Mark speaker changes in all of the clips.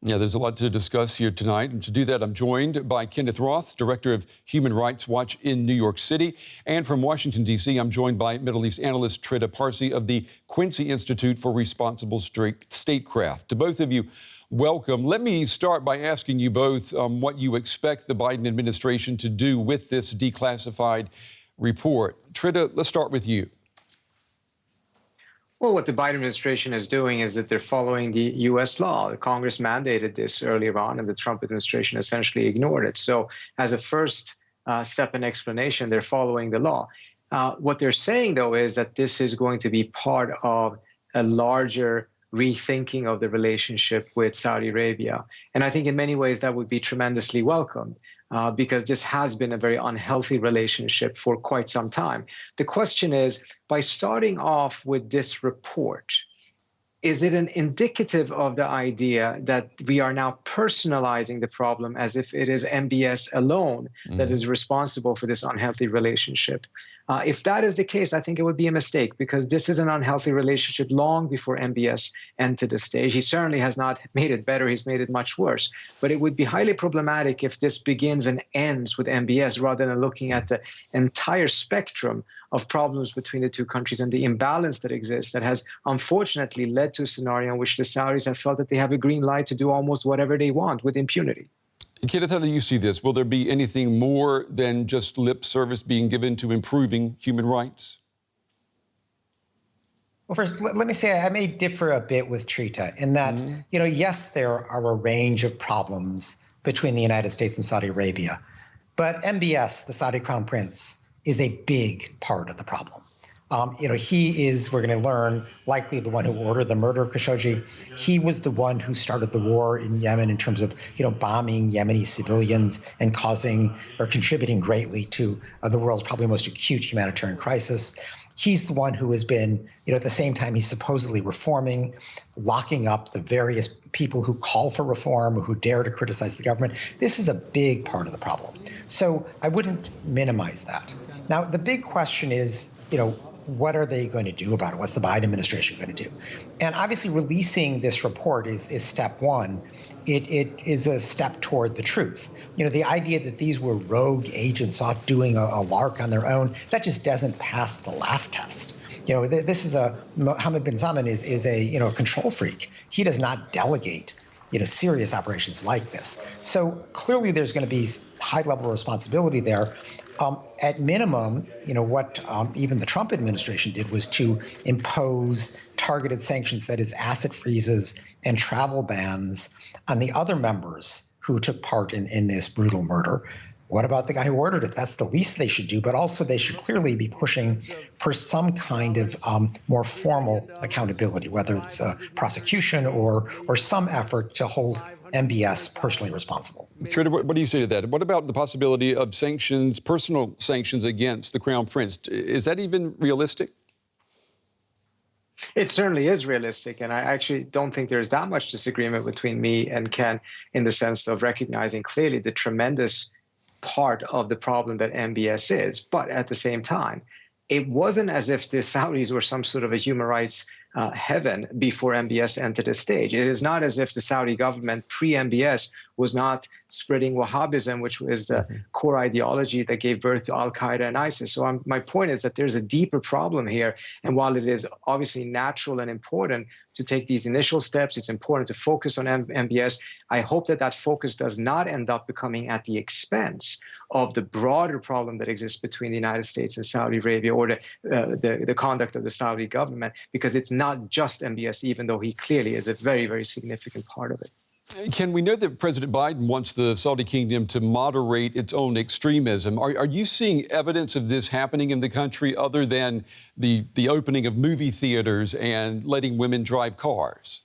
Speaker 1: Yeah, there's a lot to discuss here tonight. And to do that, I'm joined by Kenneth Roth, Director of Human Rights Watch in New York City. And from Washington, D.C., I'm joined by Middle East analyst Trita Parsi of the Quincy Institute for Responsible Statecraft. To both of you, welcome. Let me start by asking you both what you expect the Biden administration to do with this declassified report. Trita, let's start with you.
Speaker 2: Well, what the Biden administration is doing is that they're following the U.S. law. The Congress mandated this earlier on, and the Trump administration essentially ignored it. So as a first step in explanation, they're following the law. What they're saying, though, is that this is going to be part of a larger rethinking of the relationship with Saudi Arabia. And I think in many ways that would be tremendously welcomed. Because this has been a very unhealthy relationship for quite some time. The question is, by starting off with this report, is it an indicative of the idea that we are now personalizing the problem as if it is MBS alone that is responsible for this unhealthy relationship? If that is the case, I think it would be a mistake, because this is an unhealthy relationship long before MBS entered the stage. He certainly has not made it better. He's made it much worse. But it would be highly problematic if this begins and ends with MBS rather than looking at the entire spectrum of problems between the two countries and the imbalance that exists that has unfortunately led to a scenario in which the Saudis have felt that they have a green light to do almost whatever they want with impunity.
Speaker 1: Kenneth, how do you see this? Will there be anything more than just lip service being given to improving human rights?
Speaker 3: Well, first, let me say I may differ a bit with Trita in that, yes, there are a range of problems between the United States and Saudi Arabia, but MBS, the Saudi Crown Prince, is a big part of the problem. He is, we're going to learn, likely the one who ordered the murder of Khashoggi. He was the one who started the war in Yemen in terms of, bombing Yemeni civilians and causing or contributing greatly to the world's probably most acute humanitarian crisis. He's the one who has been, at the same time he's supposedly reforming, locking up the various people who call for reform, who dare to criticize the government. This is a big part of the problem. So I wouldn't minimize that. Now, the big question is, what are they going to do about it? What's the Biden administration going to do? And obviously releasing this report is step one. It is a step toward the truth. The idea that these were rogue agents off doing a lark on their own, that just doesn't pass the laugh test. This is Mohammed bin Salman is a control freak. He does not delegate serious operations like this. So clearly there's going to be high level of responsibility there. At minimum, what even the Trump administration did was to impose targeted sanctions, that is asset freezes and travel bans on the other members who took part in this brutal murder. What about the guy who ordered it? That's the least they should do, but also they should clearly be pushing for some kind of more formal accountability, whether it's a prosecution or some effort to hold MBS personally responsible.
Speaker 1: Trita, what do you say to that? What about the possibility of sanctions, personal sanctions against the Crown Prince? Is that even realistic?
Speaker 2: It certainly is realistic, and I actually don't think there's that much disagreement between me and Ken in the sense of recognizing clearly the tremendous part of the problem that MBS is. But at the same time, it wasn't as if the Saudis were some sort of a human rights heaven before MBS entered the stage. It is not as if the Saudi government pre-MBS was not spreading Wahhabism, which was the core ideology that gave birth to Al-Qaeda and ISIS. So my point is that there's a deeper problem here. And while it is obviously natural and important to take these initial steps, it's important to focus on MBS. I hope that that focus does not end up becoming at the expense of the broader problem that exists between the United States and Saudi Arabia, or the conduct of the Saudi government, because it's not just MBS, even though he clearly is a very, very significant part of it.
Speaker 1: Ken, we know that President Biden wants the Saudi kingdom to moderate its own extremism. Are you seeing evidence of this happening in the country other than the opening of movie theaters and letting women drive cars?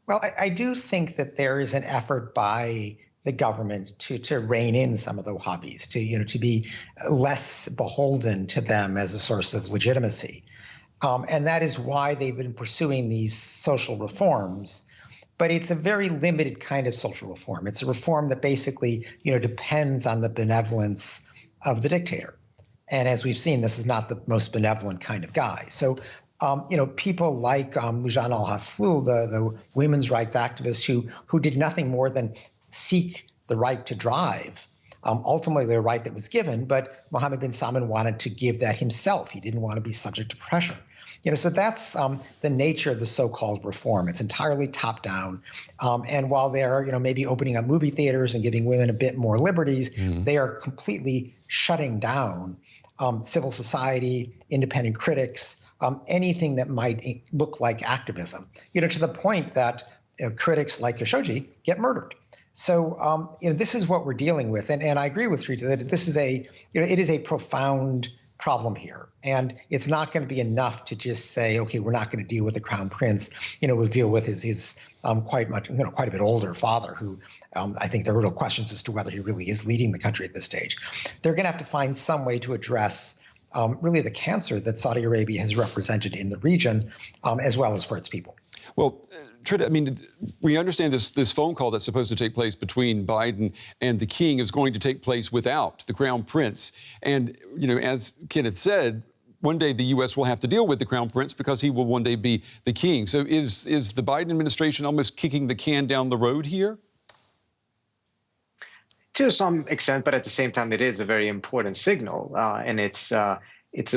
Speaker 3: Well, I do think that there is an effort by the government to rein in some of the Wahhabis, to be less beholden to them as a source of legitimacy. And that is why they've been pursuing these social reforms. But it's a very limited kind of social reform. It's a reform that basically, depends on the benevolence of the dictator. And as we've seen, this is not the most benevolent kind of guy. So people like Mujan al-Haflul, the women's rights activist who did nothing more than seek the right to drive, ultimately the right that was given, but Mohammed bin Salman wanted to give that himself. He didn't want to be subject to pressure. So that's the nature of the so-called reform. It's entirely top-down. And while they're, maybe opening up movie theaters and giving women a bit more liberties, they are completely shutting down civil society, independent critics, anything that might look like activism, to the point that critics like Khashoggi get murdered. So, this is what we're dealing with. And I agree with Trita that this is it is a profound problem here. And it's not going to be enough to just say, okay, we're not going to deal with the crown prince. We'll deal with his quite a bit older father, who I think there are real questions as to whether he really is leading the country at this stage. They're going to have to find some way to address really the cancer that Saudi Arabia has represented in the region, as well as for its people.
Speaker 1: Well, Trita, we understand this phone call that's supposed to take place between Biden and the king is going to take place without the crown prince. And, as Kenneth said, one day the U.S. will have to deal with the crown prince because he will one day be the king. So is the Biden administration almost kicking the can down the road here?
Speaker 2: To some extent, but at the same time, it is a very important signal, and it's a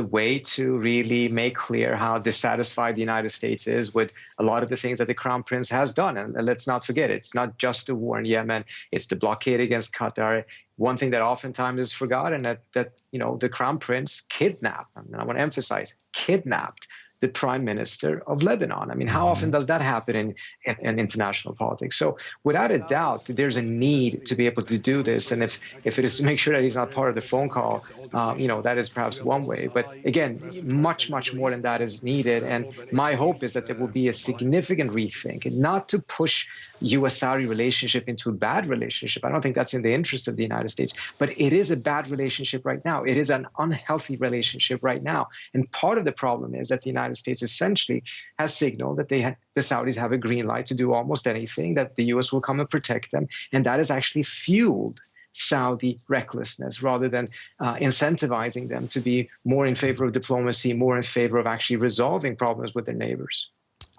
Speaker 2: way to really make clear how dissatisfied the United States is with a lot of the things that the Crown Prince has done. And let's not forget, it's not just the war in Yemen, it's the blockade against Qatar. One thing that oftentimes is forgotten that the Crown Prince kidnapped, and I want to emphasize, kidnapped the prime minister of Lebanon. How often does that happen in international politics? So without a doubt, there's a need to be able to do this. And if it is to make sure that he's not part of the phone call, that is perhaps one way. But again, much, much more than that is needed. And my hope is that there will be a significant rethink, and not to push U.S.-Saudi relationship into a bad relationship. I don't think that's in the interest of the United States. But it is a bad relationship right now. It is an unhealthy relationship right now. And part of the problem is that the United States essentially has signaled that the Saudis have a green light to do almost anything, that the U.S. will come and protect them. And that has actually fueled Saudi recklessness rather than incentivizing them to be more in favor of diplomacy, more in favor of actually resolving problems with their neighbors.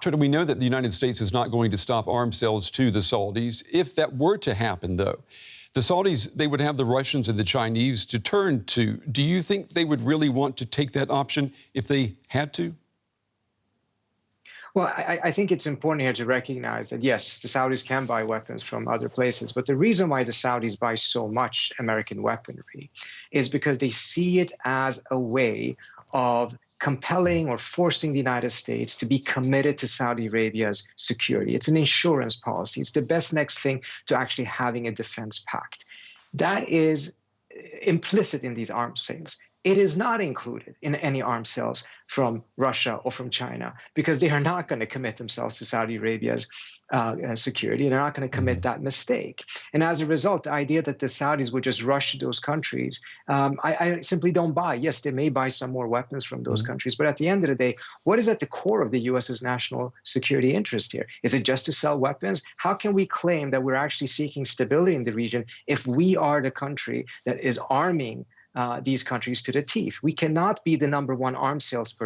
Speaker 1: Trita, we know that the United States is not going to stop arms sales to the Saudis. If that were to happen, though, the Saudis, they would have the Russians and the Chinese to turn to. Do you think they would really want to take that option if they had to?
Speaker 2: Well, I think it's important here to recognize that, yes, the Saudis can buy weapons from other places. But the reason why the Saudis buy so much American weaponry is because they see it as a way of compelling or forcing the United States to be committed to Saudi Arabia's security. It's an insurance policy. It's the best next thing to actually having a defense pact. That is implicit in these arms sales. It is not included in any arms sales from Russia or from China, because they are not going to commit themselves to Saudi Arabia's security. They're not going to commit that mistake. And as a result, the idea that the Saudis would just rush to those countries, I simply don't buy. Yes, they may buy some more weapons from those countries, but at the end of the day, what is at the core of the U.S.'s national security interest here? Is it just to sell weapons? How can we claim that we're actually seeking stability in the region if we are the country that is arming these countries to the teeth? We cannot be the number one arms sales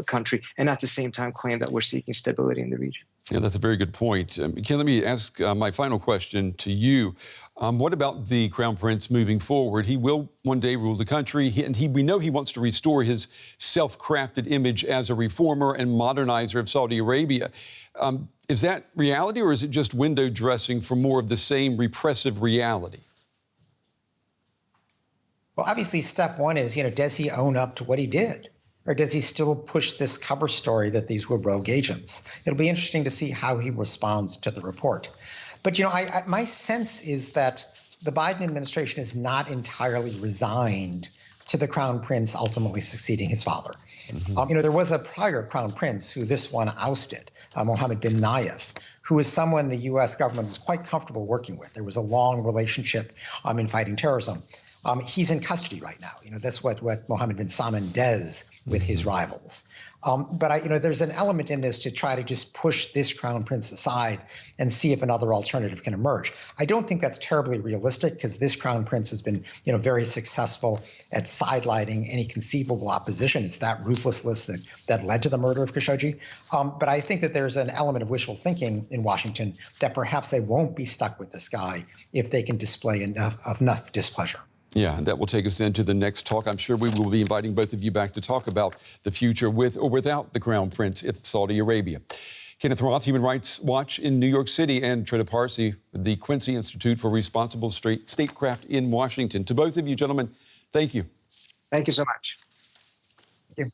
Speaker 2: country and at the same time claim that we're seeking stability in the region.
Speaker 1: Yeah, that's a very good point. Ken, let me ask my final question to you. What about the Crown Prince moving forward? He will one day rule the country, we know he wants to restore his self-crafted image as a reformer and modernizer of Saudi Arabia. Is that reality, or is it just window dressing for more of the same repressive reality?
Speaker 3: Well, obviously, step one is, does he own up to what he did? Or does he still push this cover story that these were rogue agents? It'll be interesting to see how he responds to the report. But, my sense is that the Biden administration is not entirely resigned to the Crown Prince ultimately succeeding his father. There was a prior Crown Prince who this one ousted, Mohammed bin Nayef, who is someone the U.S. government was quite comfortable working with. There was a long relationship in fighting terrorism. He's in custody right now. That's what Mohammed bin Salman does with his rivals. But there's an element in this to try to just push this crown prince aside and see if another alternative can emerge. I don't think that's terribly realistic because this crown prince has been, very successful at sidelining any conceivable opposition. It's that ruthlessness that led to the murder of Khashoggi. But I think that there's an element of wishful thinking in Washington that perhaps they won't be stuck with this guy if they can display enough displeasure.
Speaker 1: Yeah, and that will take us then to the next talk. I'm sure we will be inviting both of you back to talk about the future with or without the Crown Prince of Saudi Arabia. Kenneth Roth, Human Rights Watch in New York City, and Trita Parsi, the Quincy Institute for Responsible Statecraft in Washington. To both of you, gentlemen, thank you.
Speaker 2: Thank you so much.